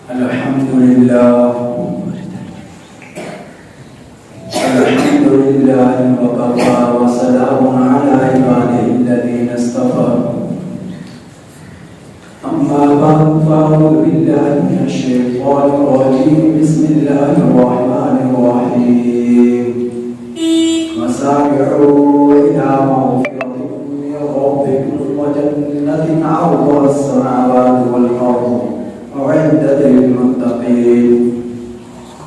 الحمد لله وكفى وسلام على عباده الذين اصطفى أما بعد فأعوذ بالله من الشيطان الرجيم بسم الله الرحمن الرحيم وسارعوا إلى مغفرة من ربكم وجنة عرضها السماوات والأرض أعدت للمتقين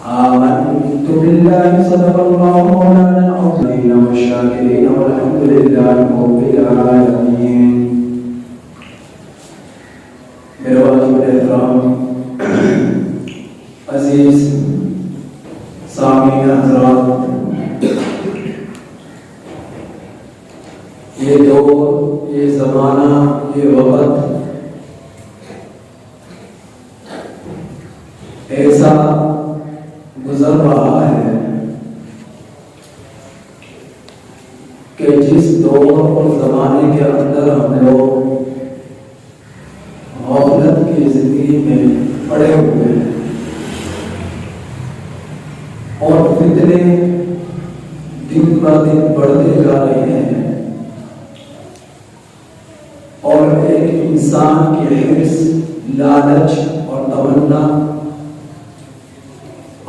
آمنت بالله صدق الله مولانا العظيم والشاكرين والحمد لله رب العالمين. میرے والد احترام عزیز سامعین حضرات، یہ دور، یہ زمانہ، یہ وقت ایسا گزر رہا ہے کہ جس دور اور زمانے کے اندر ہم لوگ غفلت کی زندگی میں پڑے ہوئے ہیں اور فتنے دن بہ دن بڑھتے جا رہے ہیں اور ایک انسان کی حرص، لالچ اور تمنا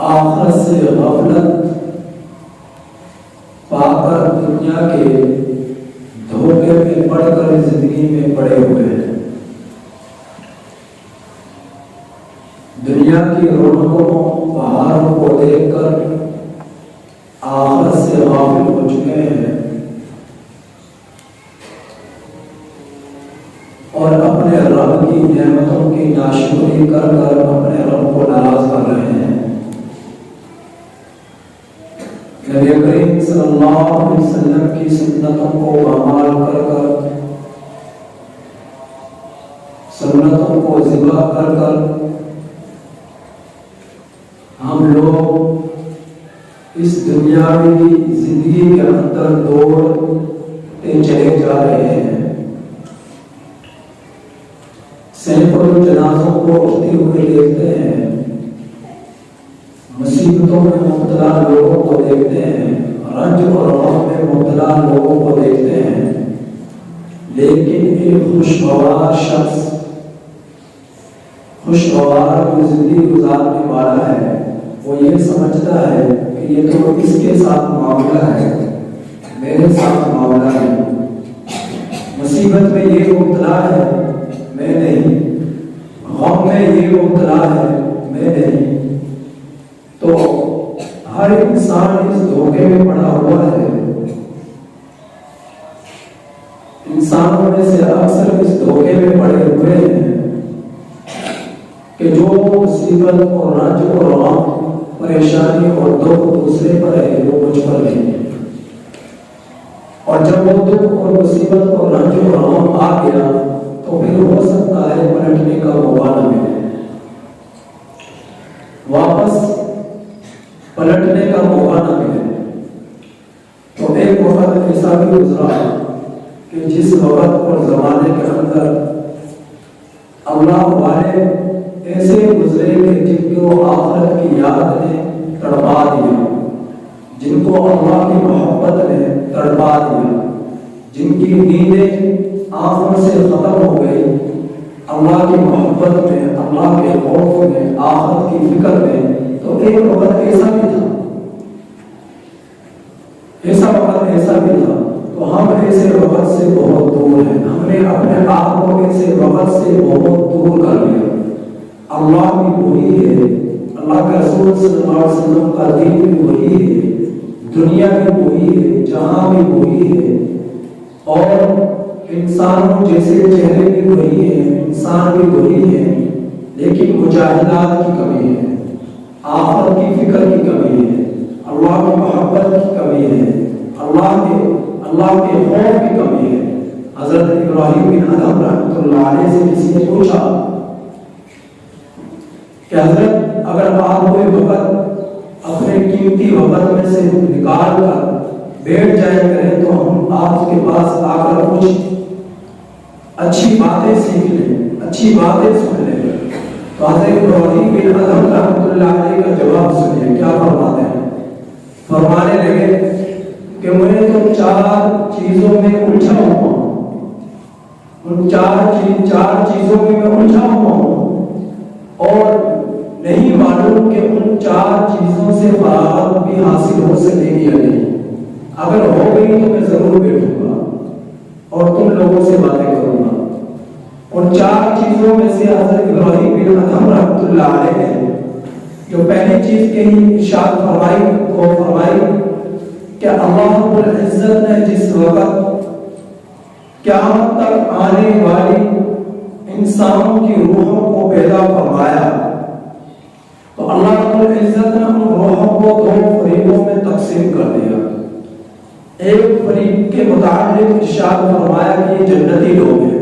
آخرت سے غفلت پا کر دنیا کے دھوکے میں پڑ کر زندگی میں پڑے ہوئے ہیں. دنیا کی رونقوں بہاروں کو دیکھ کر آخرت سے غافل ہو چکے ہیں اور اپنے رب کی نعمتوں کی ناشکری کر کر اپنے رب کو ناراض کر رہے ہیں. نبی کریم صلی اللہ علیہ وسلم کی سنتوں کو پامال کر کر، سنتوں کو ذبح کر کر ہم لوگ اس دنیاوی زندگی کے اندر دوڑتے چلے جا رہے ہیں. سینکڑوں جنازوں کو اٹھتے ہوئے دیکھتے ہیں، مصیبتوں میں مبتلا لوگوں کو دیکھتے ہیں، رنج اور غم میں مبتلا لوگوں کو دیکھتے ہیں، لیکن ایک خوشگوار شخص، خوشگوار جو زندگی گزارنے والا ہے، وہ یہ سمجھتا ہے کہ یہ تو اس کے ساتھ معاملہ ہے، میرے ساتھ معاملہ ہے. مصیبت میں یہ مبتلا ہے، میں نہیں. غم میں یہ مبتلا ہے، میں نہیں. تو ہر انسان اس دھوکے میں پڑا ہوا ہے. انسانوں میں سے اکثر اس دھوکے میں پڑے ہوئے ہیں کہ جو مصیبت اور رنج اور غم، پریشانی اور دکھ دوسرے پر ہے وہ مجھ پر نہیں. اور جب وہ دکھ اور مصیبت اور رنج اور غم آ گیا تو پھر ہو سکتا ہے پلٹنے کا موقع نہ ملے، واپس پلٹنے کا موقع نہ ملے. تو ایک وقت ایسا بھی گزرا کہ جس وقت اور زمانے کے اندر اللہ والے ایسے گزرے کہ جن کو آخرت کی یاد نے تڑپا دیا، جن کو اللہ کی محبت نے تڑپا دیا، جن کی نیندیں آنکھوں سے ختم ہو گئی اللہ کی محبت میں، اللہ کے خوف میں، آخرت کی فکر میں. تو ایک وقت ایسا بھی تھا، تو ہم ایسے وقت سے بہت دور ہیں. ہم نے اپنے آپ کو ایسے وقت سے بہت دور کر لیا. اللہ بھی وہی ہے، اللہ کے رسول صلی اللہ علیہ وسلم کا دین بھی وہی ہے، دنیا بھی وہی ہے، جہاں بھی وہی ہے، اور انسانوں جیسے چہرے بھی وہی ہیں، انسان بھی وہی ہے، لیکن مجاہدات کی کمی ہے، آخرت کی فکر کی کمی ہے، اللہ کی محبت کی کمی ہے، اللہ کے خوف کی کمی ہے. حضرت ابراہیم بن ادم رحمۃ اللہ علیہ سے کسی نے پوچھا کہ حضرت اگر آپ کوئی وقت اپنے قیمتی وقت میں سے نکال کر بیٹھ جائے کریں تو ہم آپ کے پاس آ کر کچھ اچھی باتیں سیکھ لیں، اچھی باتیں سن لیں. تو تو حضرت ابراہیم بن ادھم رحمۃ اللہ علیہ کا جواب سنیے کیا فرماتے ہیں. فرمانے لگے کہ میں تو 4 چیزوں میں الجھا ہوا ہوں، ان 4 چیزوں میں میں الجھا ہوا ہوں اور نہیں معلوم کہ ان 4 چیزوں سے فراغت بھی حاصل ہو سکے گی یا نہیں. اگر ہو گئی تو میں ضرور بیٹھوں گا اور تم لوگوں سے باتیں کروں گا. ان 4 چیزوں میں سے حضرت ابراہیم بن ادھم رحمۃ اللہ علیہ نے جو پہلی چیز کہی ارشاد فرمائی کہ اللہ رب العزت نے جس وقت قیامت تک آنے والی انسانوں کی روحوں کو پیدا فرمایا تو اللہ رب العزت نے ان روحوں کو 2 فریقوں میں تقسیم کر دیا. ایک فریق کے متعلق ارشاد فرمایا کہ یہ جنتی لوگ ہیں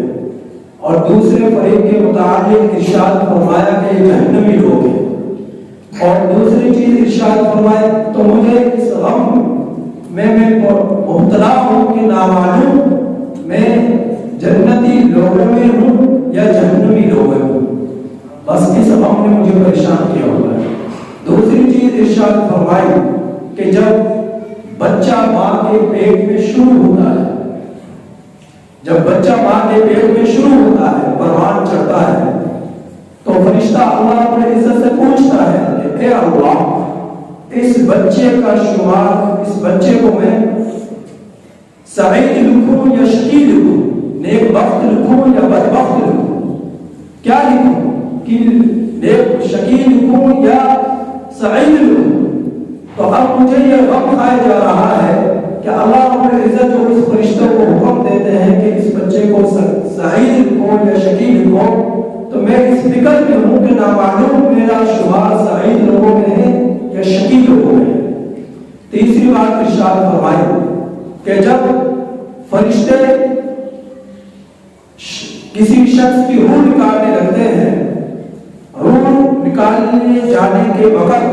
اور دوسرے فریق کے متعلق ارشاد فرمایا کہ یہ جہنمی لوگ ہیں. اور دوسری چیز ارشاد فرمائے تو مجھے اس غم میں مبتلا ہوں کہ نامعلوم میں جنتی لوگوں میں ہوں یا جہنمی لوگوں میں ہوں، بس اس غم نے مجھے پریشان کیا ہوا ہے. دوسری چیز ارشاد فرمائی کہ جب بچہ ماں کے پیٹ میں شروع ہوتا ہے، جب بچہ ماں کے پیٹ میں شروع ہوتا ہے، پروان چڑھتا ہے، تو فرشتہ اللہ رب العزت سے پوچھتا ہے اے اللہ اس بچے کا شمار، اس بچے کو میں سعید لکھوں یا شقی لکھوں، نیک بخت لکھوں یا بدبخت لکھوں، کیا لکھوں کہ نیک شقی لکھوں یا سعید لکھوں. تو اب مجھے یہ غم کھایا جا رہا ہے کہ اللہ رب العزت جو اس فرشتوں کو حکم دیتے ہیں کہ اس بچے کو سعید لکھو یا شقی لکھو، تو میں اس فکر میں ہوں کہ نامعلوم میرا شمار سعید لوگوں میں ہے یا شقی لوگوں میں ہے. تیسری بات ارشاد فرمائی کہ جب فرشتے کسی شخص کی روح نکالنے لگتے ہیں، روح نکالنے جانے کے وقت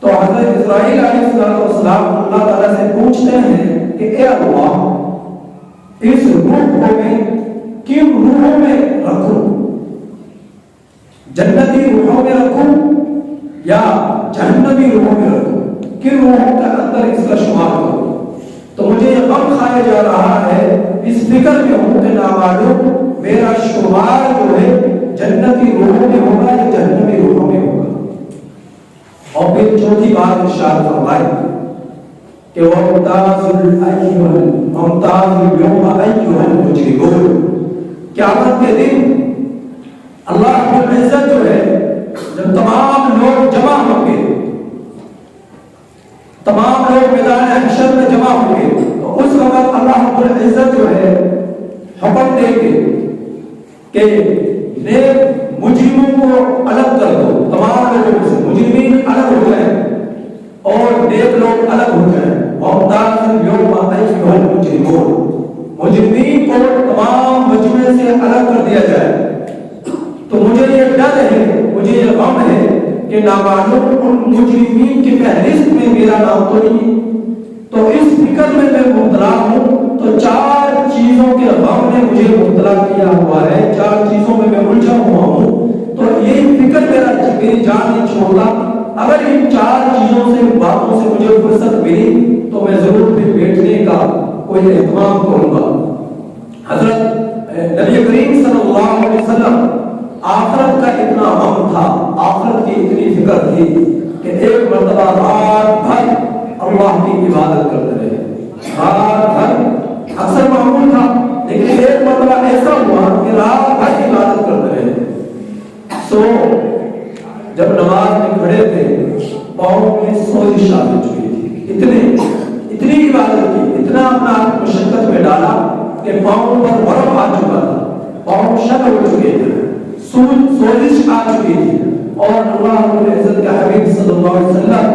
تو حضرت اسرائیل علیہ السلام اللہ تعالیٰ سے پوچھتے ہیں کہ اے اللہ اس روح کو میں کن روحوں میں رکھوں، جنتی روحوں میں رکھوں یا جہنمی روحوں میں رکھوں، کن روحوں کے اندر اس کا شمار کروں. تو مجھے یہ غم کھایا جا رہا ہے، اس فکر میں ہوں کہ نامعلوم میرا شمار جو ہے جنتی روحوں میں ہوگا یا جہنمی روحوں میں ہوگا. اور پھر چوتھی بات ارشاد فرمائی کہ وَمُمْتَازُ الْيَوْمَ أَيُّهَا الْمُجْرِمُونَ. قیامت کے دن اللہ رب العزت جو ہے جب تمام لوگ جمع ہوں گے، تمام لوگ میدان حشر میں جمع ہوں گے، تو اس وقت اللہ رب العزت جو ہے حکم دیں گے کہ نیک مجرموں کو الگ کر دو، تمام لوگوں سے مجرمین الگ ہو جائیں اور نیک لوگ الگ ہو جائیں. وَمُمْتَازُ الْيَوْمَ أَيُّهَا الْمُجْرِمُونَ. مجرمین کو تمام مجمع سے الگ کر دیا جائے. تو مجھے یہ ڈر ہے، مجھے یہ غم ہے کہ نامعلوم ان مجرمین کی فہرست میں میرا نام تو نہیں. تو اس فکر میں مبتلا ہوں. تو 4 چیزوں کے غم نے مجھے مبتلا کیا ہوا ہے، 4 چیزوں میں الجھا ہوا ہوں. تو یہ فکر میری جان نہیں چھوڑتا. اگر ان 4 چیزوں سے باتوں سے مجھے فرصت ملی تو میں ضرور پھر بیٹھنے کا کوئی اہتمام کروں گا. حضرت نبی کریم صلی اللہ علیہ وسلم آخرت کا اتنا غم تھا، آخرت کی اتنی فکر تھی کہ ایک مرتبہ رات بھر اللہ کی عبادت کرتے رہے. رات بھر اکثر معمول تھا، لیکن ایک مرتبہ ایسا ہوا کہ رات بھر عبادت کرتے رہے. سو جب نماز میں کھڑے تھے پاؤں میں سوزش آ چکی تھی، اتنی عبادت کی، اتنا اپنا مشقت میں ڈالا کہ پاؤں پر برف آ چکا تھا، پاؤں شک ہو چکے تھے، سوزش آ چکی تھی. اور اللہ رب العزت کے حبیب صلی اللہ علیہ وسلم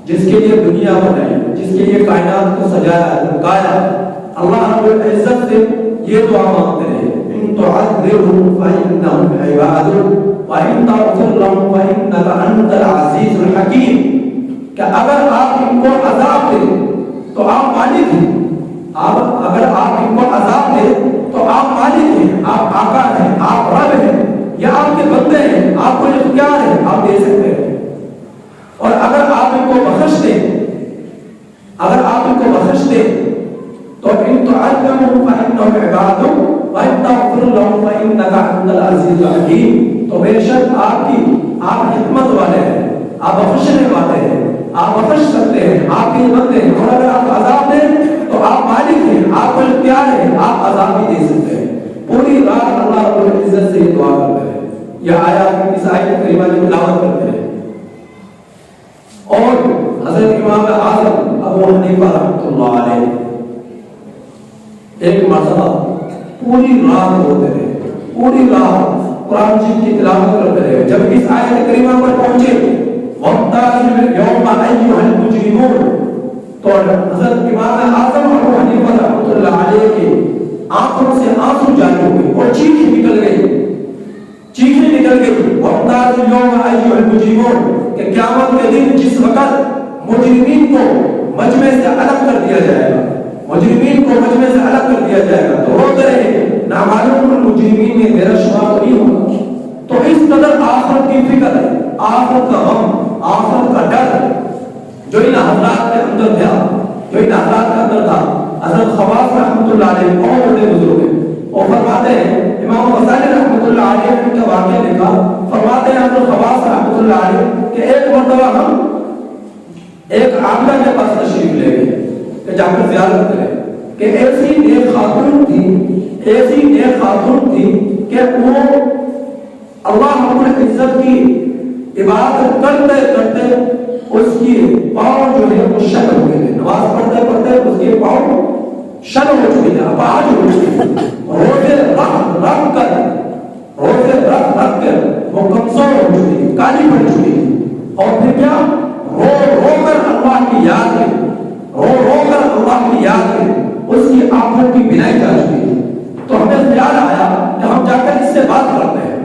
جس کے لیے دنیا بنائی، جس کے لیے کائنات کو سجایا چمکایا، اللہ رب العزت سے یہ دعا مانگتے ہیں ان تعذبهم فإنهم عبادك وإن تغفر لهم فإنك أنت العزيز الحكيم. کہ اگر آپ ان کو عذاب دیں تو آپ مالک ہیں، اگر آپ ان کو عذاب دیں تو آپ مالک ہیں، آپ آقا ہیں، آپ رب ہیں. یہ آپ کے بندے ہیں، آپ کو اختیار ہے، آپ دے سکتے ہیں۔ اور اگر آپ ان کو بخش دیں، اگر آپ ان کو بخش دیں تو ان تعلموا فإنهم عباد وإن تغفر لهم فإنك أنت العزيز الحكيم، تو بے شک آپ حکمت والے ہیں، آپ بخشنے والے ہیں، آپ بخش سکتے ہیں، آپ کے بندے ہیں، اور اگر آپ عذاب دیں تو آپ مالک ہیں، آپ کو اختیار ہے، آپ عذاب بھی دے سکتے ہیں۔ پوری رات اللہ رب العزت سے یہ دعا کرتے ہیں، یہ آیات اس آیت کریمہ کی تلاوت کرتے ہیں۔ اور حضرت امام اعظم ابو حنیفہ رحمۃ اللہ علیہ ایک مرتبہ پوری رات ہوتے رہے، پوری رات قرآن مجید کی تلاوت کرتے رہے۔ جب اس آیت کریمہ پر پہنچے وَامْتَازُوا الْيَوْمَ أَيُّهَا الْمُجْرِمُونَ، تو حضرت امام اعظم ابو حنیفہ رحمۃ اللہ علیہ کی آنکھوں سے آنسو جاری ہو گئے اور چیخیں نکل گئی، چیخیں نکل گئی۔ وَامْتَازُوا الْيَوْمَ أَيُّهَا الْمُجْرِمُونَ کہ قیامت کے دن جس وقت مجرمین کو مجمع سے الگ کر دیا جائے گا، مجرمین کو مجمع سے الگ کر دیا جائے گا تو روتے رہے، نامعلوم المجرمین میں میرا شمار تو نہیں ہوگا۔ تو اس قدر آخرت کی فکر ہے، آخرت کا غم، آخرت کا ڈر جو ان حضرات کے اندر تھا، جو ان حضرات کے اندر تھا۔ حضرت خواص رحمۃ اللہ علیہ بہت بڑے بزرگ ہیں، اور فرماتے ہیں امام غزالی رحمۃ اللہ علیہ نے ان کا واقعہ لکھا، فرماتے ہیں حضرت خواص رحمۃ اللہ علیہ کہ ایک مرتبہ ہم ایک عاملہ کے پاس تشریف لے گئے کہ جا کر زیارت کریں، کہ ایسی ایک خاتون تھی، ایسی ایک خاتون تھی کہ وہ اللہ رب العزت کی عبادت کرتے کرتے اس کی پاؤں جو ہے وہ شل ہو گئے تھے، نماز پڑھتے پڑھتے اس کے پاؤں شل ہو چکے تھے، اپاہج ہو چکے تھے، روزے رکھ کر وہ کمزور ہو چکی تھی، کالی پڑ چکی تھی، اور پھر کیا رو کر اللہ کی یاد میں، رو کر اللہ کی یاد میں اس کی آنکھوں کی بینائی جا چکی تھی۔ تو ہمیں خیال آیا کہ ہم جا کر اس سے بات کرتے ہیں۔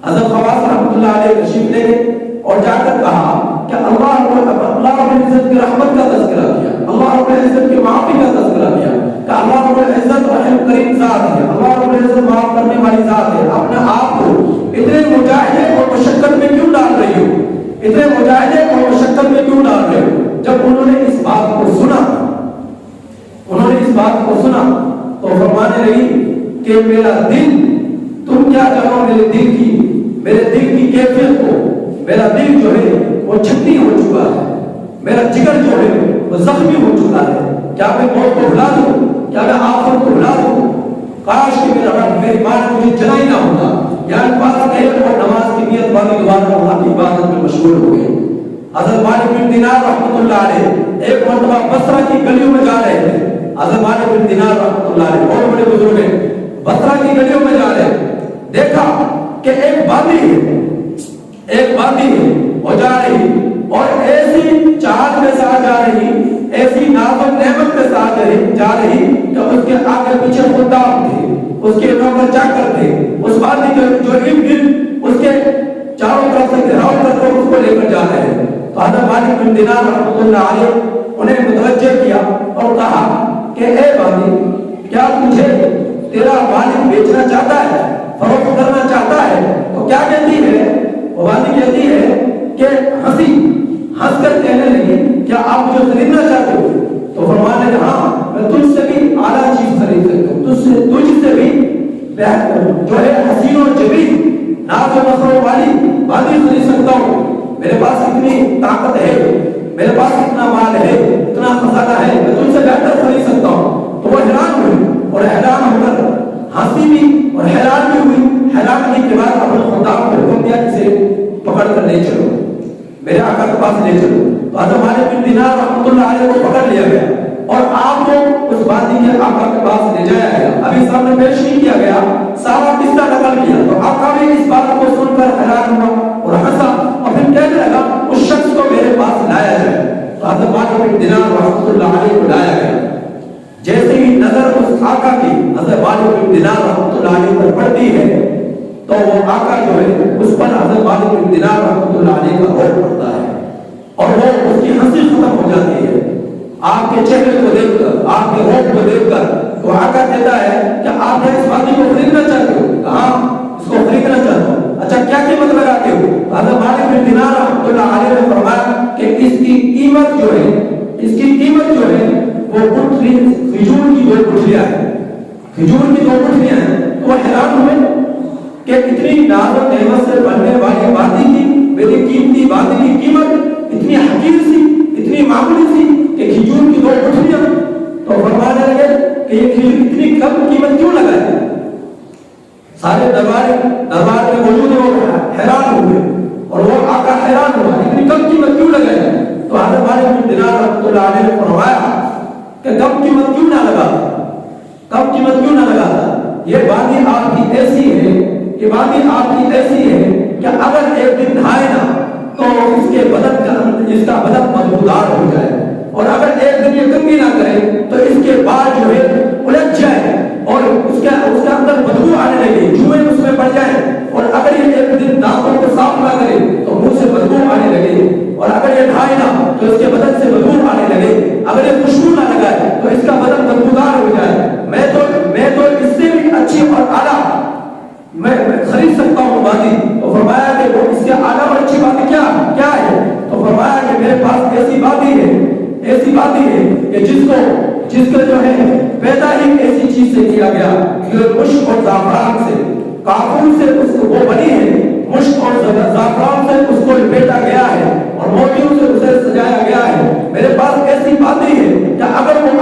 حضرت خواص رحمۃ اللہ علیہ تشریف لے گئے اور جا کر کہا کہ اللہ رب العزت کی رحمت کا تذکرہ کیا، اللہ رب العزت کی معافی کا تذکرہ کیا کہ اللہ رب العزت رحم کریم ذات ہے، اللہ رب العزت معاف کرنے والی ذات ہے۔ اپنے آپ کو اتنے مجاہدے اور مشقت میں کیوں ڈال رہی ہو، اتنے مجاہدے اور مشقت میں کیوں ڈال رہے ہو؟ جب انہوں نے اس بات کو سنا، انہوں نے اس بات کو سنا تو فرمانے لگی کہ میرا دل، تم کیا جانو میرے دل کی کیفیت کو، میرا دل جو ہے وہ چھٹی ہو چکا ہے، میرا جگر جو ہے وہ زخمی ہو چکا ہے، کیا میں موت کو بھلا دوں، کیا میں آخرت کو بھلا دوں؟ کاش کہ میرا رب میری ماں نے مجھے جنا ہی نہ ہوتا۔ یعنی پاس گئے اور نماز کی نیت والی دوبارہ اللہ کی عبادت میں مشغول ہو گئے۔ حضرت مالک بن دینار رحمۃ اللہ علیہ ایک مرتبہ بصرہ کی گلیوں میں جا رہے تھے، حضرت مالک بن دینار رحمۃ اللہ علیہ بہت بڑے بزرگ ہیں، بصرہ کی گلیوں میں جا رہے، دیکھا کہ ایک وادی ہے وہ جا رہی اور ایسی چال کے ساتھ جا رہی، ایسی ناز و نعمت کے ساتھ جا رہی کہ اس کے آگے پیچھے خدام تھے، اس کے نوکر چاکر تھے، اس وادی کے جو ارد گرد اس کے چاروں طرف سے گھیراؤ کر کے اس کو لے کر جا رہے ہیں۔ تو حضرت مالک بن دینار رحمۃ اللہ علیہ انہیں متوجہ کیا اور کہا کہ اے وادی، کیا تجھے تیرا مالک بیچنا چاہتا ہے، فروخت کرنا چاہتا ہے؟ تو کیا کہتی ہے وہ وادی؟ کہتی ہے کہ ہنس کر کہنے لگی کیا آپ مجھے خریدنا چاہتے ہو؟ تو فرمانے لگا ہاں، میں تجھ سے بھی اعلیٰ چیز خرید سکتا ہوں، تجھ سے بھی جو ہے حسین و جمیل ناز و نخروں والی وادی خرید سکتا ہوں، میرے پاس اتنی طاقت ہے، میرے پاس اتنا مال ہے، اتنا خزانہ ہے، میں تجھ سے بہتر خرید سکتا ہوں۔ تو وہ حیران ہوئی اور حیران ہو کر ہنسی بھی اور حیران بھی ہوئی۔ حیران ہونے کے بعد اپنے خدام کو حکم دیا کہ اسے پکڑ کر لے چلو، میرے آقا کے پاس لے چلو۔ تو حضرت مالک بن دینار رحمۃ اللہ علیہ کو پکڑ لیا گیا اور آپ کو اس وادی کے آقا کے پاس لے جایا گیا۔ ابھی سامنے پیش نہیں کیا گیا، سارا قصہ نقل کیا۔ تو آقا بھی اس بات کو سن کر حیران ہوا اور ہنسا اور پھر کہنے لگا اس شخص کو میرے پاس لایا جائے۔ تو حضرت مالک بن دینار رحمۃ اللہ علیہ کو لایا گیا۔ جیسے ہی نظر اس آقا کی حضرت مالک بن دینار رحمۃ اللہ علیہ پر پڑتی ہے تو وہ آقا جو ہے اس پر حضرت مالک بن دینار رحمۃ اللہ علیہ کا روح پڑتا ہے اور وہ اس کی ہنسی ختم ہو جاتی ہے۔ آپ کے چہرے کو دیکھ کر، آپ کے روح کو دیکھ کر وہ آقا کہتا ہے کہ آپ اس وادی کو خریدنا چاہتے ہو؟ ہاں، اس کو خریدنا چاہتا ہوں۔ کیا قیمت لگاتے ہو؟ حضرت مالک بن دینار رحمۃ اللہ علیہ نے فرمایا کہ اس کی قیمت جو ہے وہ کھجور کی 2 گٹھلیاں ہیں، کھجور کی 2 گٹھلیاں ہیں۔ تو وہ حیران ہوئے کہ اتنی ناز و نعمت سے بننے والی وادی کی، میری قیمتی وادی کی قیمت اتنی حقیر سی، اتنی معمولی سی کہ کھجور کی 2 گٹھلیاں۔ تو فرمانے لگے کہ یہ کھجور اتنی کم قیمت کیوں لگائے؟ سارے دربار میں موجود ہیں، وہ حیران ہوئے اور وہ آقا حیران ہوا اتنی کم قیمت کیوں لگائے؟ تو حضرت مالک بن دینار رحمۃ اللہ علیہ نے فرمایا کہ کم قیمت کیوں نہ لگاتا، کم قیمت کیوں نہ لگاتا؟ یہ وادی آپ کی ایسی ہے، یہ وادی آپ کی ایسی ہے کہ اگر ایک دن نہائے نا تو اس کے بدن کا بدن بدبودار ہو جائے، اور اگر ایک دن یہ کنگھی نہ کرے تو اس کے بال جو ہے الجھ جائے اور اس کے اندر بدبو آنے لگے، جوئیں اس میں پڑ جائیں، اور اگر یہ ایک دن دانتوں کو صاف نہ کرے تو منہ سے بدبو آنے لگے، اور اگر یہ نہائے نا تو اس کے بدن سے بدبو آنے لگے، اگر یہ خوشبو نہ لگائے تو اس کا بدن بدبودار ہو جائے۔ میں تو اس سے بھی اچھی اور اعلیٰ میں خرید سکتا ہوں وادی۔ تو فرمایا کہ وہ اس سے اعلیٰ اور اچھی وادی کیا ہے؟ تو فرمایا کہ میرے پاس ایسی وادی ہے کہ جس کو جو ہے پیدا ہی ایسی چیز سے کیا گیا کہ مشک اور زعفران سے، کافور سے اس کو وہ بنی ہے، مشک اور زعفران سے اس کو لپیٹا گیا ہے اور موتیوں سے اسے سجایا گیا ہے۔ میرے پاس ایسی وادی ہے کہ اگر وہ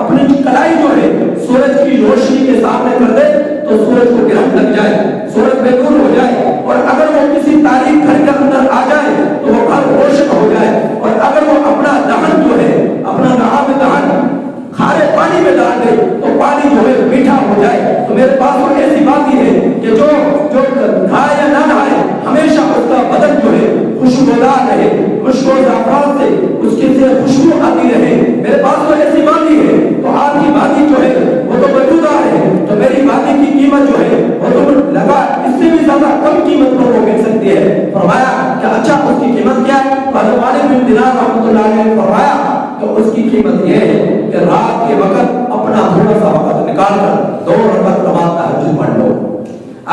اپنی کلائی جو ہے سورج کی روشنی کے سامنے کر دے تو سورج کو گرہن لگ جائے، سورج بے نور ہو جائے، اور اگر وہ کسی تاریخ گھر کے اندر آ جائے تو وہ گھر روشن ہو جائے، اور اگر وہ اپنا دہن جو ہے، اپنا نہاب دہن کھارے پانی میں ڈال دے تو پانی جو ہے میٹھا ہو جائے۔ تو میرے پاس وہ ایسی بات ہے کہ جو نہائے یا نہ نہائے ہمیشہ اس کا بدن جو ہے خوشبودار رہے، مشک و زعفران سے اس کی سے خوشبو آتی رہے۔ میرے پاس تو ایسی وادی ہے، تو آپ کی وادی جو ہے وہ تو بدبودار ہے، تو میری وادی کی قیمت جو ہے وہ تو لگا اس سے بھی زیادہ کم قیمت پر وہ مل سکتی ہے۔ فرمایا کہ اچھا اس کی قیمت کیا ہے؟ حضرت مالک بن دینار رحمۃ اللہ علیہ نے فرمایا کہ اس کی قیمت یہ ہے کہ رات کے وقت اپنا تھوڑا سا وقت نکال کر 2 رکعت نماز تہجد پڑھ لو۔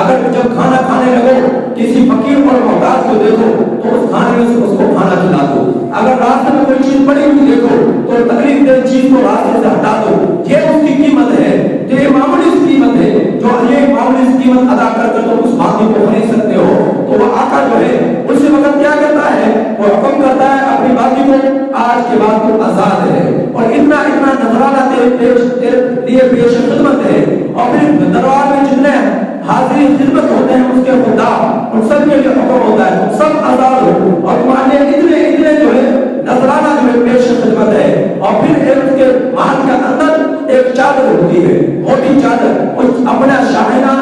اگر جب کھانا کھانے لگو کسی فقیر اور محتاج کو دیکھو تو اس کھانے میں سے اس کو کھانا کھلا دو۔ اگر راستے میں کوئی چیز پڑی ہوئی دیکھو تو تکلیف دہ چیز کو راستے سے ہٹا دو۔ یہ اس کی قیمت ہے، یہ معمولی قیمت ہے، جو یہ معمولی قیمت ادا کر کر تم اس وادی کو خرید سکتے ہو۔ تو وہ آقا جو ہے اسی وقت کیا کرتا ہے؟ وہ حکم کرتا ہے اپنی وادی کو آج کے بعد تو آزاد ہے، اور اتنا نذرانہ تیرے لیے پیش خدمت ہے، اور پھر دربار میں جتنے حاضرین خدمت ہوتے ہیں اس کے خدا ان سب کے لیے حکم ہوتا ہے تم سب آزاد ہو، اور تمہارے اتنے جو ہے نذرانہ جو ہے پیش خدمت ہے۔ اور پھر اس کے محل کے اندر ایک چادر ہوتی ہے، موٹی چادر، اس اپنا شاہانہ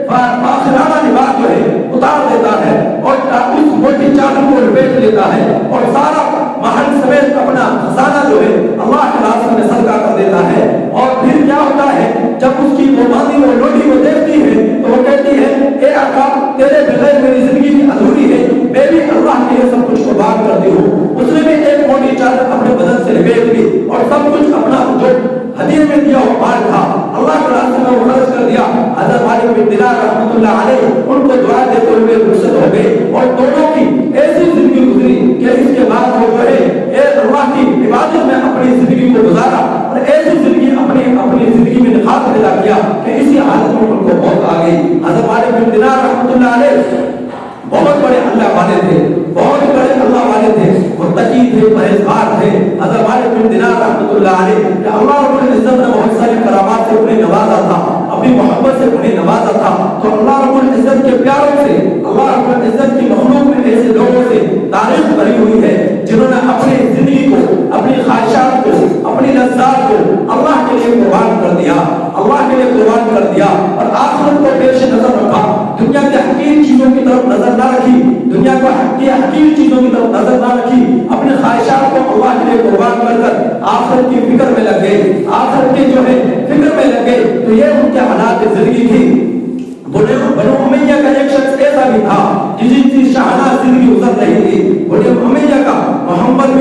فاخرانہ لباس جو ہے اتار دیتا ہے اور اس موٹی چادر کو لپیٹ لیتا ہے، اور سارا محل سمیت اپنا خزانہ جو ہے اللہ کے راستے میں صدقہ کر دیتا ہے۔ اور پھر کیا ہوتا ہے؟ جب اس کی وہ ماضی وہ لوٹی وہ دیکھتی ہے تو وہ کہتی ہے اے آقا تیرے بغیر میری زندگی بھی ادھوری ہے، میں بھی اللہ کے لیے سب کچھ قربان کرتی ہوں۔ اس نے بھی ایک موٹی چادر اپنے بدن سے لپیٹ لی اور سب کچھ اپنا جو ہدیے میں دیا وہ مال تھا اللہ کے راستے میں وہ خرچ کر دیا۔ حضرت مالک بن دینار رحمۃ اللہ علیہ ان کو دعا دیتے ہوئے رخصت ہو گئے، اور دونوں کی ایسی زندگی گزری کہ اس کے بعد وہ جو ہے اللہ کی عبادت میں اپنی زندگی کو گزارا، اور ایسی زندگی اپنی زندگی میں نخاط پیدا کیا کہ اسی حالت میں ان کو موت آ گئی۔ حضرت مالک بن دینار رحمۃ اللہ علیہ بہت بڑے اللہ والے تھے، بہت بڑے اللہ والے تھے، متقی تھے، پرہیزگار تھے۔ حضرت مالک بن دینار رحمۃ اللہ علیہ کہ اللہ رب العزت نے بہت ساری کرامات سے انہیں نوازا تھا، اپنی محبت سے انہیں نوازا تھا، تو اللہ رب العزت کے پیاروں سے، اللہ رب العزت کی مخلوق میں ایسے لوگوں سے تاریخ بھری ہوئی ہے جنہوں نے اپنی زندگی کو، اپنی خواہشات کو، اپنی لذات کو اللہ کے لیے قربان کر دیا، اللہ کے لیے قربان کر دیا، اور آخرت کو پیش نظر رکھا، دنیا کے حقیر چیزوں کی طرف نظر نہ رکھی، دنیا کو حقیر چیزوں کی طرف نظر نہ رکھی، اپنے خواہشات کو اللہ کے لیے قربان کر کر آخرت کی فکر میں لگ گئے، آخرت کے جو ہے فکر میں لگ گئے۔ تو یہ ان کے حالات زندگی تھی۔ بنو امیہ کا ایک شخص ایسا بھی تھا جس کی شاہانہ زندگی گزر رہی تھی، بنو امیہ کا محمد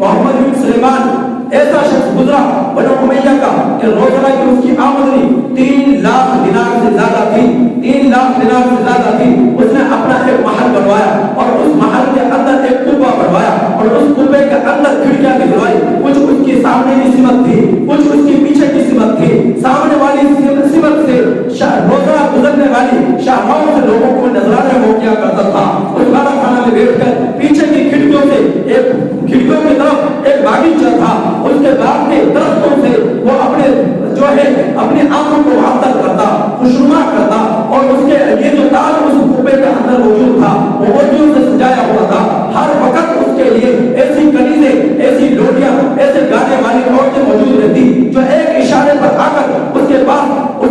بن سلیمان ایسا شخص گزرا بنو امیہ کا کہ روزانہ کی اس کی آمدنی 3 لاکھ دینار سے زیادہ تھی، 3 لاکھ دینار سے زیادہ تھی. اس نے اپنا ایک محل بنوایا اور اس محل کے اندر ایک قبہ بنوایا اور اس قبے کے اندر کھڑکیاں بھی بنوائی. کچھ اس کی سامنے کی سمت تھی, کچھ اس کی پیچھے کی سمت تھی. سامنے والی سمت سے روزانہ گزرنے والی شاہراہوں سے لوگوں کو نظرانے ہو کیا کرتا تھا. اس کھانا کھانا میں بیٹھ کر پیچھے کی کھڑکیوں سے ایک کھڑکیوں کی طرف ایک باغیچہ تھا. اس کے باغ کے درختوں سے وہ اپنے جو ہے اپنی آنکھوں کو معطر کرتا, خوشنما کرتا. اور اس کے یہ جو تاج اس قبے کے اندر موجود تھا وہ موجود سے سجایا ہوا تھا. ہر وقت اس کے لیے ایسی کنیزیں, ایسی لوٹیاں, ایسے گانے والی عورتیں موجود رہتی جو ایک اشارے پر آ کر اس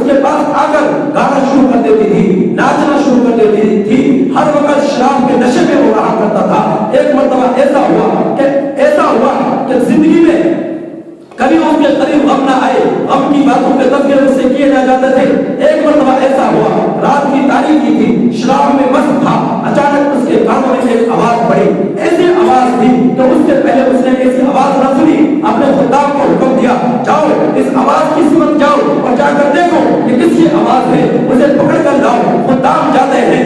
کے پاس آ کر گانا شروع کر دیتی تھی, ناچنا شروع کر دیتی تھی. ہر وقت شراب کے نشے میں وہ رہا کرتا تھا. ایک مرتبہ ایسا ہوا کہ زندگی میں کبھی اس کے قریب غم نہ آئے, غم کی باتوں کے تذکرے اس سے کیے نہ جاتے تھے. ایک مرتبہ ایسا ہوا, رات کی تاریکی تھی, شراب میں مست تھا. اچانک اس کے کانوں میں ایک آواز پڑی. ایسی آواز تھی کہ اس سے پہلے اس نے ایسی آواز نہ سنی. اپنے خدام کو حکم دیا, جاؤ اس آواز کی سمت جاؤ اور جا کر دیکھو کہ کس کی آواز ہے, اسے پکڑ کر لاؤ. خدام جاتے ہیں,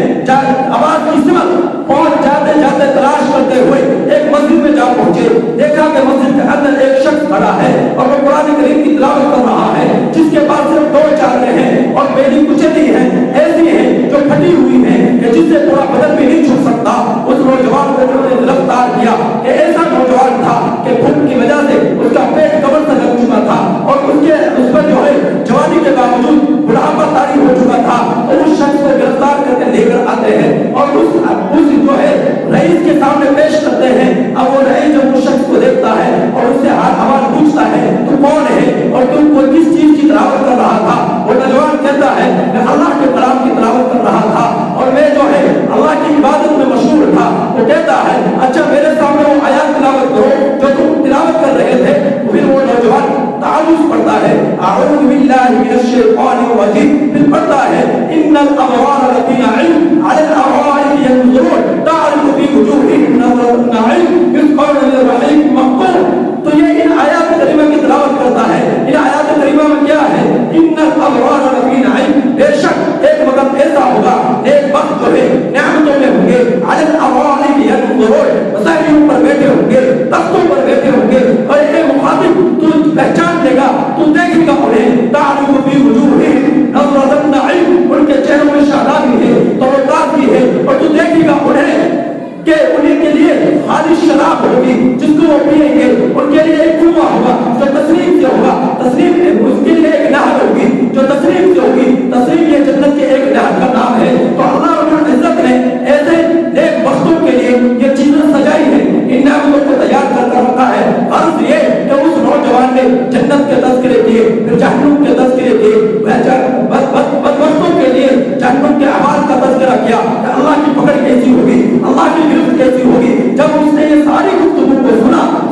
آواز کی سمت پہنچ جاتے جاتے تلاش کرتے ہوئے ایک مسجد میں جا پہنچے. دیکھا کہ مسجد کے اندر ایک شخص کھڑا ہے اور وہ قرآن کریم کی تلاوت کر رہا ہے, جس کے پاس صرف 2 چادریں ہیں اور بیڑی کچلی ہیں, ایسی ہیں جو پھٹی ہوئی ہیں کہ جس سے پورا بدن بھی نہیں چھپ سکتا. اس نوجوان کو انہوں نے گرفتار کیا کہ ایسا نوجوان تھا کہ بھوک کی وجہ سے اس کا پیٹ کمر سے لگ چکا تھا اور اس پر جو ہے جوانی کے باوجود بڑھاپا طاری ہو چکا تھا. اور اس شخص کو گرفتار کر کے لے کر آتے ہیں اور اس جو ہے رئیس کے سامنے پیش کرتے ہیں. اب وہ رئیس جب اس شخص کو دیکھتا ہے اور اس سے سوال پوچھتا ہے تو کون ہے اور تم کو کس چیز کی تلاوت کر رہا تھا. وہ نوجوان کہتا ہے میں اللہ کے کلام کی تلاوت کر رہا تھا اور میں جو ہے اللہ کی عبادت میں مشغول تھا. وہ کہتا ہے اچھا میرے سامنے وہ آیات تلاوت کرو جو تم تلاوت کر رہے تھے. پھر وہ نوجوان تعوذ پڑھتا ہے, اعوذ باللہ من الشیطان الرجیم, پھر پڑھتا ہے ان الابرار لفی نعیم علی الارائک ينظرون تعرف فی وجوہہم نظرۃ النعیم یسقون من رحیق مختوم. تو یہ ان آیات کریمہ کی تلاوت کرتا ہے. ان آیات کریمہ میں کیا ہے, ان الابرار لفی نعیم, بے شک ایک وقت ایسا ہوگا ایک وقت جو ہے نعمتوں میں ہوں گے, علی الارائک ينظرون, مسائلوں پر بیٹھے ہوں گے, تختوں پر بیٹھے ہوں گے اور اے مخاطب تو پہچان لے گا, تو دیکھے گا انہیں تعرف فی وجوہہم نظرۃ النعیم, ان کے چہروں میں شادابی ہے, تروتازگی ہے, اور تو دیکھے گا انہیں کہ انہیں کے لیے خالص شراب ہوگی جس کو وہ پیئیں گے. ان کے لیے ایک کنواں ہوگا جو تسلیم سے ہوگا, تسلیم اس کے لیے ایک نہر ہوگی جو تسلیم سے ہوگی. تسلیم یہ جنت کے ایک نہر کا نام ہے. تو اللہ رب العزت نے ایسے نیک بختوں کے لیے یہ چیزیں سجائی ہیں, ان نعمتوں کو تیار کر رکھا ہے. غرض یہ کہ اس نوجوان نے جنت کے تذکرے کیے, پھر جہنم کے تذکرے کیے, بدبختوں کے لیے جہنم کے اعمال کا تذکرہ کیا کہ اللہ کی پکڑ کیسی ہوگی, اللہ کی گرفت کیسی ہوگی. جب اس نے یہ ساری گفتگو کو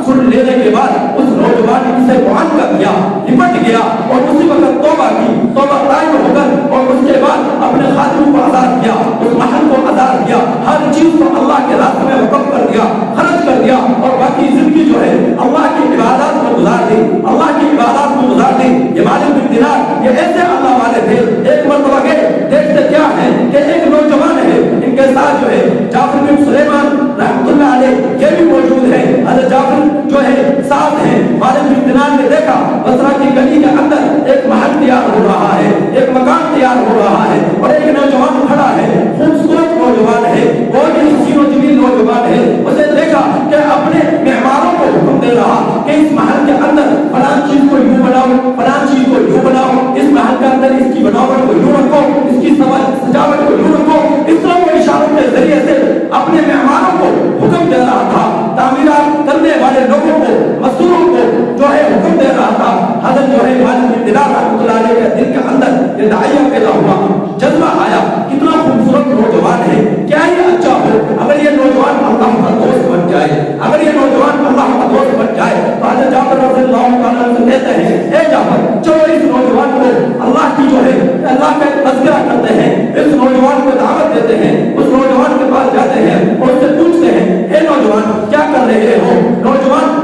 سن لینے کے بعد اس نوجوان نے اسے معانقہ کیا, لپٹ گیا اور اسی وقت توبہ کی, توبہ طائب ہو کر اور اس کے بعد اپنے خادموں کو آزاد کیا, اس محل کو آزاد کیا, ہر چیز کو اللہ کے راستے میں وقف کر دیا, خرچ کر دیا اور باقی زندگی جو ہے اللہ کی عبادات میں گزار دی, اللہ کی عبادات میں گزار دی. یہ مالک بن دینار یہ ایسے اللہ والے تھے. ایک مرتبہ گئے, دیکھتے کیا ہے کہ ایک نوجوان ہے, ان کے ساتھ جو ہے جعفر بن سلیمان رحمۃ اللہ علیہ یہ بھی موجود ہے. حضرت جعفر جو ہے ساتھ ہیں. مالک بن دینار نے دیکھا بصرہ کی گلی کے اندر ایک محل تیار ہو رہا ہے, ایک مکان تیار ہو رہا ہے اور ایک نوجوان کھڑا ہے, خوبصورت نوجوان ہے, بہت ہی حسین و جمیل نوجوان ہے. اسے دیکھا کہ اپنے معماروں کو حکم دے رہا کہ اس محل کے اندر فلاں چیز کو یوں بناؤ, فلاں چیز کو یوں بناؤ, اس محل کے اندر اس کی بناوٹ کو یوں رکھو, اس کی سجاوٹ کو یوں رکھو. اس طرح وہ اشاروں کے ذریعے سے اپنے معماروں کو حکم دے رہا تھا, تعمیرات کرنے والے لوگوں کو, مزدوروں کو جو ہے حکم دے رہا تھا. حضرت جو ہے مالک بن دینار رحمۃ اللہ علیہ کے دل کے اندر یہ داعیہ پیدا ہوا, جذبہ آیا, کتنا خوبصورت نوجوان ہے, کیا ہی اچھا ہو اگر یہ نوجوان اللہ کا دوست بن جائے, اگر یہ نوجوان اللہ کا دوست بن جائے. تو حضرت جعفر رضی اللہ تعالیٰ عنہ سے کہتے ہیں اے جعفر چلو اس نوجوان کو اللہ کی جو ہے اللہ کا تذکرہ کرتے ہیں, اس نوجوان کو دعوت دیتے ہیں, اس نوجوان کے پاس جاتے ہیں اور اس سے پوچھتے ہیں اے نوجوان کیا کر رہے ہو. نوجوان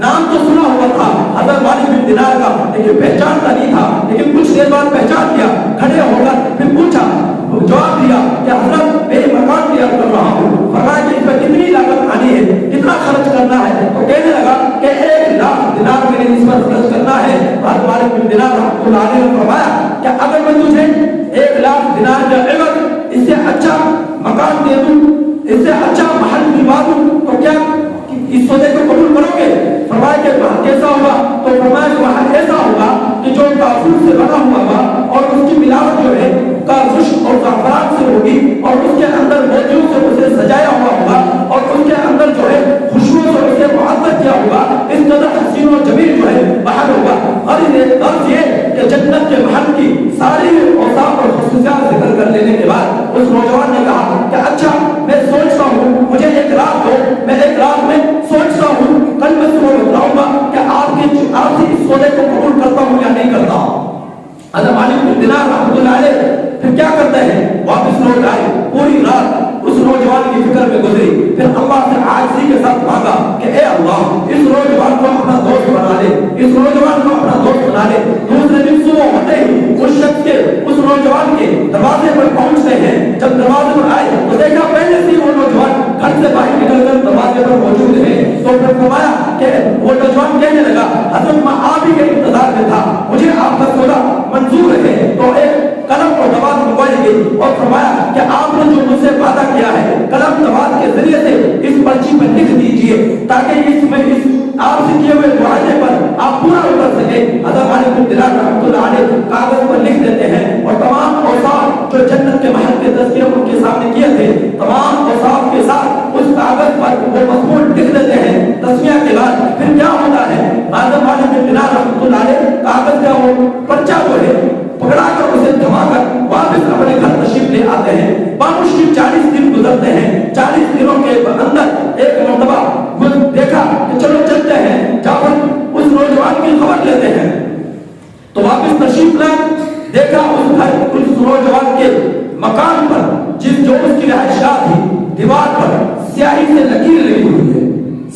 نام تو سنا ہوا تھا حضرت مالک بن دینار کا, لیکن پہچانتا نہیں تھا. لیکن کچھ دیر بعد پہچان کیا, کھڑے ہو کر پھر پوچھا, جواب دیا نوجوان نے کہا کہ اچھا میں سوچتا ہوں, مجھے ایک رات دو, میں ایک رات میں سوچتا ہوں, کل میں صبح بتلاؤں گا کہ آپ سے اس سودے کو قبول کرتا ہوں یا نہیں کرتا. حضرت مالک بن دینار رحمۃ اللہ علیہ پھر کیا کرتے ہیں, واپس لوٹ آئے, پوری رات اس نوجوان کی فکر میں گزری, پھر اللہ سے عاجزی کے ساتھ مانگا کہ اے اللہ اس نوجوان کو اپنا دوست بنا لے, اس نوجوان کو اپنا دوست بنا لے. دوسرے دن صبح ہوتے ہی اس شخص کے, اس نوجوان کے دروازے پر پہنچتے ہیں. جب دروازے پر آئے تو دیکھا پہلے سے وہ نوجوان گھر سے باہر نکل کر دروازے پر موجود ہے. تو پھر فرمایا کہ وہ نوجوان کہنے لگا حضرت میں آپ ہی کے انتظار میں تھا, مجھے آپ کا سودا منظور ہے. تو ایک قلم اور دوات منگوائی گئی اور فرمایا کہ آپ نے جو مجھ سے وعدہ کیا ہے قلم دوات کے ذریعے سے اس پرچی پر لکھ دیجئے تاکہ اس میں اس آپ سے کیے ہوئے معاہدے پر آپ پورا اتر سکے. حضرت مالک بن دینار رحمۃ اللہ علیہ کاغذ پر لکھ دیتے ہیں اور تمام اوصاف جو جنت کے محل کے تذکرے ان کے سامنے کیے تھے تمام اوصاف کے ساتھ اس کاغذ پر وہ مضمون لکھ دیتے ہیں. تسمیہ کے بعد پھر کیا ہوتا ہے, حضرت مالک بن دینار رحمۃ اللہ علیہ کاغذ کا وہ پرچہ جو ہے پکڑا کر اسے تھما کر واپس اپنے گھر تشریف لے آتے ہیں. بامشکل 40 دن گزرتے ہیں. 40 دنوں کے اندر ایک مرتبہ دیکھا کہ چلو چلتے ہیں, جعفر اس نوجوان کی خبر لیتے ہیں. تو واپس تشریف لائے, دیکھا اس گھر اس نوجوان کے مکان پر جو اس کی رہائش گاہ تھی دیوار پر سیاہی سے لکیر لگی ہوئی ہے,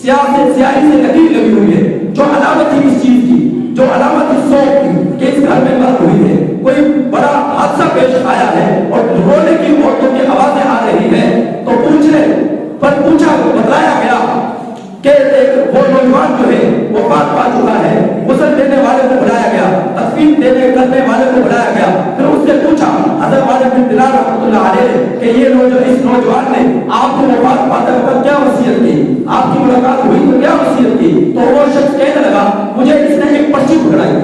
سیاہی سے لکیر لگی ہوئی ہے, جو علامت تھی اس چیز کی, جو علامت اس سوگ کی کہ اس گھر میں مرد ہوئی ہے, کوئی بڑا حادثہ پیش آیا ہے اور رونے کی عورتوں کی آوازیں آ رہی ہیں. تو پوچھا بتلایا گیا کہ ایک وہ نوجوان جو ہے وہ وفات پا چکا ہے. غسل دینے والے کو بلایا گیا, تدفین کرنے والے کو بلایا گیا. پھر اس سے پوچھا حضرت مالک بن دینار رحمۃ اللہ علیہ کہ اس نوجوان نے آپ کو وفات پاتے وقت کیا وصیت کی, آپ کی ملاقات ہوئی تو کیا وصیت کی. تو وہ شخص کہنے لگا مجھے اس نے ایک پرچی پکڑائی,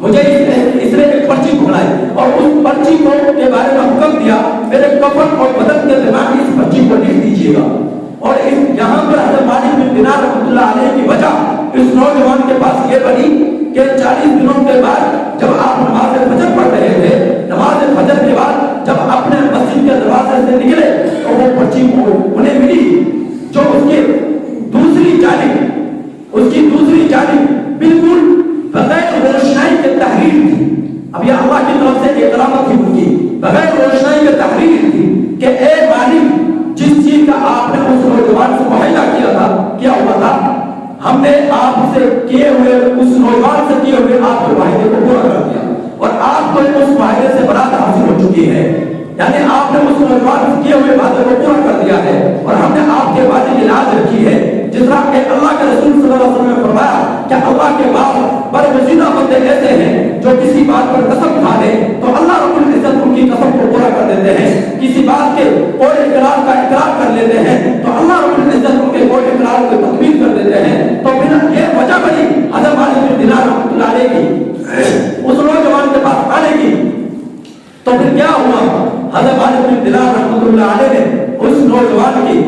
مجھے اس نے ایک پرچی پکڑائی اور اس پرچی کو کے بارے میں حکم دیا میرے کفن اور بدن کے درمیان اس پرچی کو لکھ دیجیے گا. اور یہاں پر حضرت مالک بن دینار رحمۃ اللہ علیہ کی وجہ اس نوجوان کے پاس یہ بنی کہ 40 دنوں کے بعد جب آپ نماز فجر پڑھ رہے تھے, نماز فجر کے بعد جب اپنے مسجد کے دروازے سے نکلے تو وہ پرچی انہیں ملی جو اس کی دوسری جانب بالکل بغیر روشنائی کے تحریر تھی. اب یہ اللہ کی طرف سے ایک علامت تھی ان کی, بغیر روشنائی کے تحریر تھی کہ اے مالک جس چیز کا آپ نے اس نوجوان سے معاہدہ کیا تھا, کیا ہوا تھا, ہم نے آپ سے کیے ہوئے اس نوجوان سے کیے ہوئے آپ کے معاہدے کو پورا کر دیا اور آپ کو اس معاہدے سے برات حاصل ہو چکی ہے. یعنی آپ نے اس نوجوان سے کیے ہوئے وعدے کو پورا کر دیا ہے اور ہم نے آپ کے وعدے کی لاج رکھی ہے. جس طرح کہ اللہ کے رسول صلی اللہ علیہ وسلم نے فرمایا کہ اللہ کے بعد برگزیدہ بندے ایسے ہیں جو کسی بات پر قسم کھا لے تو اللہ رب العزت ان کی قسم کو پورا کر دیتے ہیں. کسی بات کے کوئی اقرار کا اقرار کر لیتے ہیں تو اللہ رب العزت ان کے کوئی اقرار کو تکمیل کر دیتے ہیں. تو پھر یہ وجہ بنی حضرت مالک بن دینار رحمۃ اللہ علیہ کی اس نوجوان کے پاس آنے کی. تو پھر کیا ہوا, حضرت مالک بن دینار رحمۃ اللہ علیہ نے اس نوجوان کی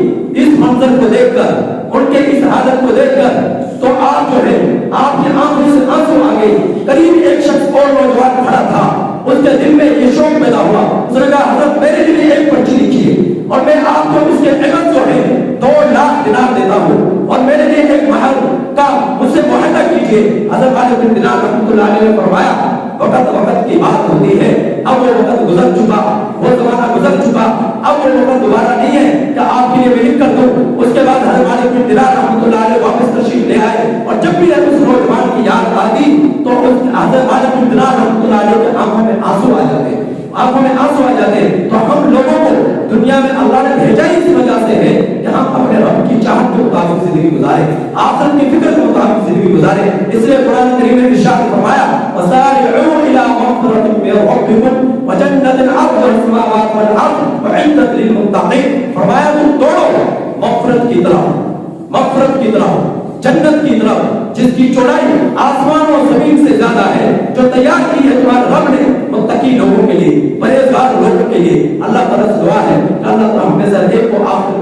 اس منظر کو دیکھ کر, ان کے اس حالت کو دیکھ کر تو آپ جو ہے آپ کی آنکھوں سے آنسو آ گئی. قریب ایک شخص اور نوجوان کھڑا تھا, اس کے دل میں یہ شوق پیدا ہوا, اس نے کہا حضرت میرے لیے ایک پرچی لکھیے اور میں آپ کو اس کے عوض جو ہے 2 لاکھ دینار دیتا ہوں اور میرے لیے ایک مہر کا مجھ سے معاہدہ کیجیے. حضرت مالک بن دینار رحمۃ اللہ علیہ نے فرمایا وقت کی بات ہوتی ہے, اب وہ وقت گزر چکا, وہ زمانہ گزر چکا, اب وہ وقت دوبارہ نہیں ہے کہ آپ کے لیے میں لکھ کر دوں. اس کے بعد حضرت مالک بن دینار رحمۃ اللہ علیہ واپس تشریف لے آئے اور جب بھی اس نوجوان کی یاد آتی تو حضرت مالک بن دینار رحمۃ اللہ علیہ کے آنکھوں میں آنسو آ جاتے, آنکھوں میں آنسو آ جاتے. تو ہم لوگوں کو دنیا میں اللہ نے بھیجا ہی اس وجہ سے ہے کہ ہم اپنے رب کی چاہت کے مطابق زندگی گزارے, آخرت کی فکر کے مطابق زندگی گزارے. اس لیے قرآن کریم نے ارشاد فرمایا وسارعوا الى مغفرۃ من ربکم وجنۃ عرضها السماوات والارض اعدت للمتقین. فرمایا تم دوڑو مغفرت کی طرف, جنت کی طرف جس کی چوڑائی آسمان اور زمین سے زیادہ ہے, جو تیار کی ہے تمہارے رب نے متقی لوگوں کے لیے, پرہیزگار لوگوں کے لیے. اللہ تعالیٰ سے دعا ہے کہ اللہ تعالیٰ ہم میں سے ایک کو آخرت